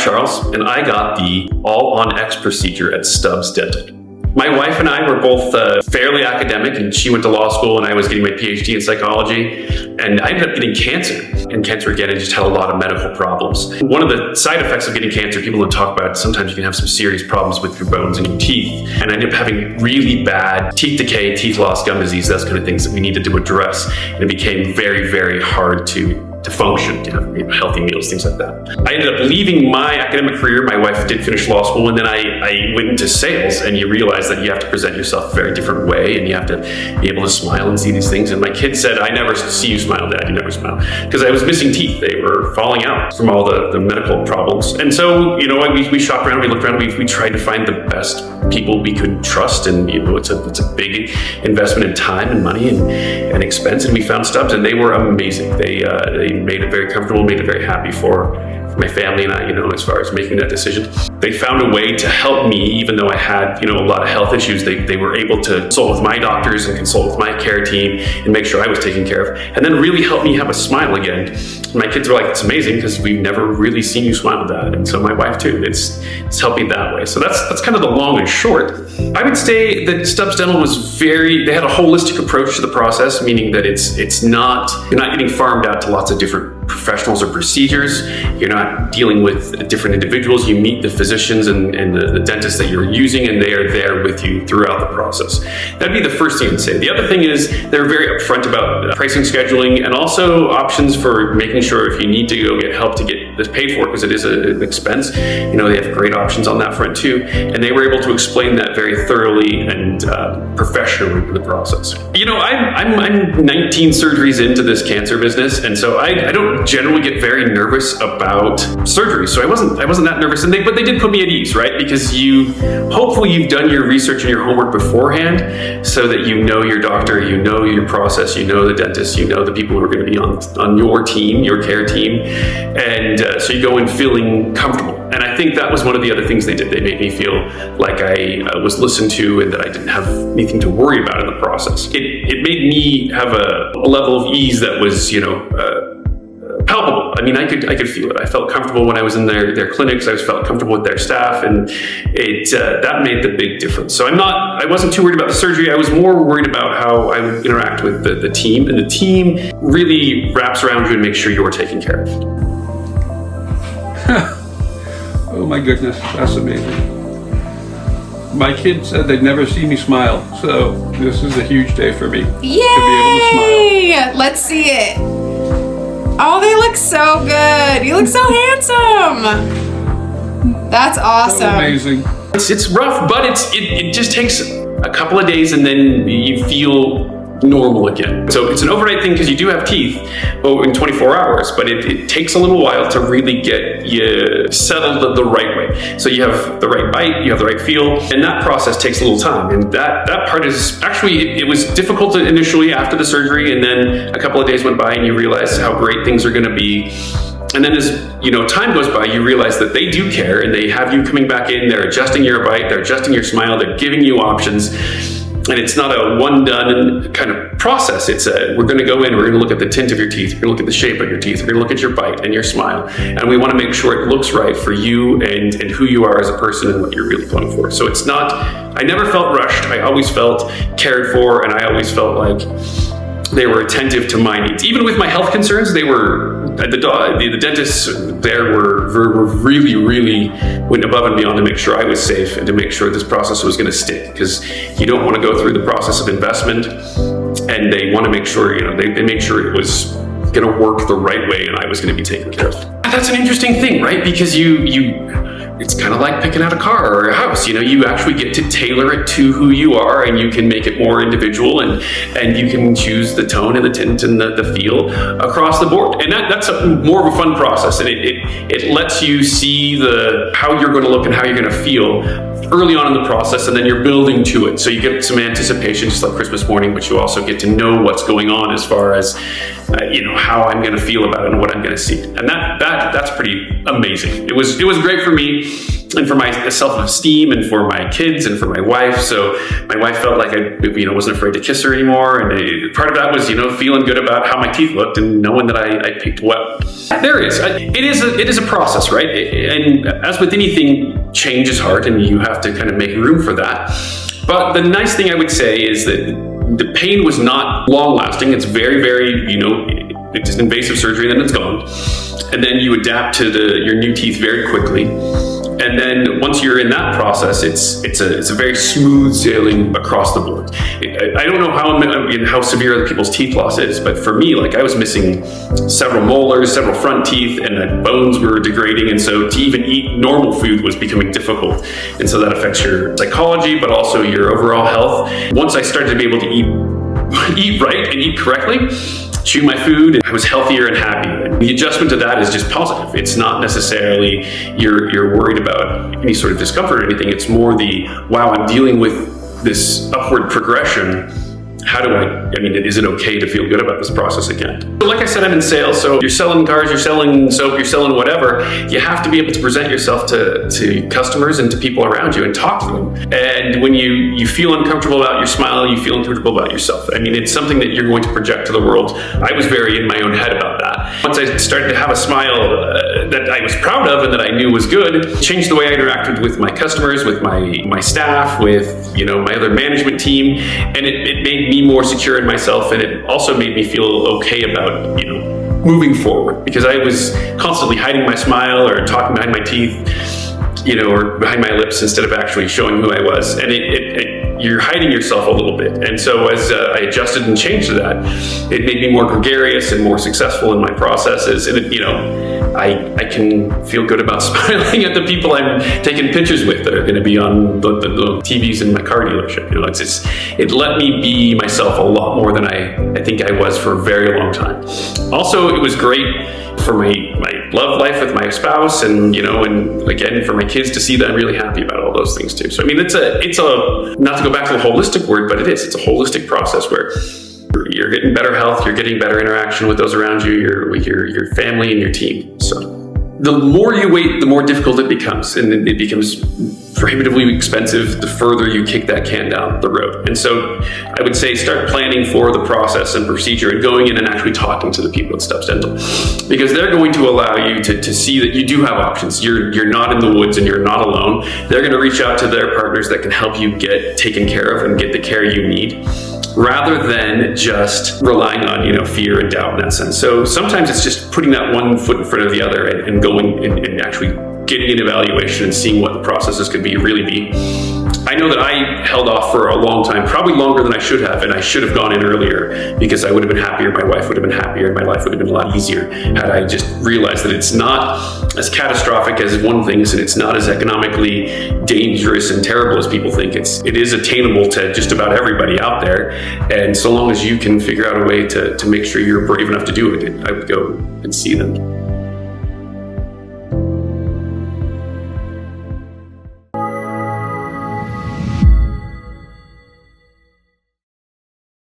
Charles, and I got the all-on-X procedure at Stubbs Dental. My wife and I were both fairly academic, and she went to law school and I was getting my PhD in psychology, and I ended up getting cancer. And cancer, again, I just had a lot of medical problems. One of the side effects of getting cancer, people don't talk about, sometimes you can have some serious problems with your bones and your teeth. And I ended up having really bad teeth decay, teeth loss, gum disease, those kind of things that we needed to address. And it became very, very hard to function, to have healthy meals, things like that. I ended up leaving my academic career. My wife did finish law school, and then I went into sales, and you realize that you have to present yourself a very different way, and you have to be able to smile and see these things. And my kids said, "I never see you smile, Dad, you never smile." Because I was missing teeth. They were falling out from all the medical problems. And so, we shopped around, we looked around, we tried to find the best people we could trust, and it's a big investment in time and money and expense, and we found Stubbs, and they were amazing. They made it very comfortable, made it very happy for my family and I, as far as making that decision. They found a way to help me, even though I had, a lot of health issues. They were able to consult with my doctors and consult with my care team and make sure I was taken care of, and then really help me have a smile again. My kids were like, "It's amazing because we've never really seen you smile, Dad." And so my wife too. It's helping that way. So that's kind of the long and short. I would say that Stubbs Dental was they had a holistic approach to the process, meaning that you're not getting farmed out to lots of different professionals or procedures. You're not dealing with different individuals. You meet the physicians and the dentists that you're using, and they are there with you throughout the process. That'd be the first thing I'd say. The other thing is they're very upfront about pricing, scheduling, and also options for making sure if you need to go get help to get this paid for, because it is an expense. They have great options on that front too, and they were able to explain that very thoroughly and professionally in the process. I'm 19 surgeries into this cancer business, and so I don't generally get very nervous about surgery. So I wasn't that nervous, but they did put me at ease, right? Because hopefully you've done your research and your homework beforehand, so that your doctor, your process, the dentist, the people who are going to be on your team, your care team, and so you go in feeling comfortable. And I think that was one of the other things they did. They made me feel like I was listened to and that I didn't have anything to worry about in the process. It made me have a level of ease that was, palpable. I mean, I could feel it. I felt comfortable when I was in their clinics. I felt comfortable with their staff, and that made the big difference. So I wasn't too worried about the surgery. I was more worried about how I would interact with the team, and the team really wraps around you and makes sure you're taken care of. Oh my goodness, that's amazing. My kids said they'd never see me smile, so this is a huge day for me. Yay! To be able to smile. Let's see it. Oh, they look so good. You look so handsome. That's awesome. So amazing. It's rough, but it just takes a couple of days, and then you feel normal again. So it's an overnight thing because you do have teeth in 24 hours, but it takes a little while to really get you settled the right way. So you have the right bite, you have the right feel, and that process takes a little time. And that part is actually, it was difficult initially after the surgery, and then a couple of days went by and you realize how great things are going to be. And then as time goes by, you realize that they do care, and they have you coming back in, they're adjusting your bite, they're adjusting your smile, they're giving you options. And it's not a one done kind of process. It's we're going to go in, we're going to look at the tint of your teeth, we're going to look at the shape of your teeth, we're going to look at your bite and your smile. And we want to make sure it looks right for you and who you are as a person and what you're really going for. So I never felt rushed. I always felt cared for, and I always felt like they were attentive to my needs. Even with my health concerns, the dentists there were really, really went above and beyond to make sure I was safe and to make sure this process was going to stick. Because you don't want to go through the process of investment, and they want to make sure, they made sure it was going to work the right way and I was going to be taken care of. That's an interesting thing, right? Because it's kind of like picking out a car or a house. You actually get to tailor it to who you are, and you can make it more individual, and you can choose the tone and the tint and the feel across the board. And that's more of a fun process, and it lets you see how you're going to look and how you're going to feel early on in the process, and then you're building to it. So you get some anticipation, just like Christmas morning, but you also get to know what's going on as far as how I'm going to feel about it and what I'm going to see. And that's pretty amazing. It was great for me and for my self-esteem and for my kids and for my wife. So my wife felt like I wasn't afraid to kiss her anymore. And part of that was feeling good about how my teeth looked and knowing that I picked well. There is. It is a process, right? And as with anything, change is hard and you have to kind of make room for that. But the nice thing I would say is that the pain was not long lasting. It's very, very, it's invasive surgery and then it's gone. And then you adapt to your new teeth very quickly. And then once you're in that process, it's a very smooth sailing across the board. I don't know how severe other people's teeth loss is, but for me, I was missing several molars, several front teeth, and the bones were degrading. And so to even eat normal food was becoming difficult. And so that affects your psychology, but also your overall health. Once I started to be able to eat right and eat correctly, chew my food, I was healthier and happier. The adjustment to that is just positive. It's not necessarily you're worried about any sort of discomfort or anything. It's more wow, I'm dealing with this upward progression. How do is it okay to feel good about this process again? So like I said, I'm in sales, so you're selling cars, you're selling soap, you're selling whatever. You have to be able to present yourself to customers and to people around you and talk to them. And when you feel uncomfortable about your smile, you feel uncomfortable about yourself. It's something that you're going to project to the world. I was very in my own head about that. Once I started to have a smile that I was proud of and that I knew was good, it changed the way I interacted with my customers, with my staff, with my other management team, and it made me more secure in myself, and it also made me feel okay about moving forward, because I was constantly hiding my smile or talking behind my teeth, or behind my lips instead of actually showing who I was, and you're hiding yourself a little bit. And so as I adjusted and changed to that, it made me more gregarious and more successful in my processes, and I can feel good about smiling at the people I'm taking pictures with that are going to be on the TVs in my car dealership. It let me be myself a lot more than I think I was for a very long time. Also, it was great for my love life with my spouse, and and again for my kids to see that I'm really happy about all those things too. So it's a not to go back to the holistic word, but it's a holistic process where you're getting better health, you're getting better interaction with those around you, your family and your team. So the more you wait, the more difficult it becomes, and it becomes prohibitively expensive the further you kick that can down the road. And so I would say start planning for the process and procedure and going in and actually talking to the people at Stubbs Dental, because they're going to allow you to see that you do have options. You're not in the woods and you're not alone. They're going to reach out to their partners that can help you get taken care of and get the care you need, rather than just relying on fear and doubt in that sense. So sometimes it's just putting that one foot in front of the other and going and actually getting an evaluation and seeing what the processes could really be. I know that I held off for a long time, probably longer than I should have, and I should have gone in earlier, because I would have been happier, my wife would have been happier, and my life would have been a lot easier had I just realized that it's not as catastrophic as one thing is, and it's not as economically dangerous and terrible as people think. It is attainable to just about everybody out there, and so long as you can figure out a way to make sure you're brave enough to do it, I would go and see them.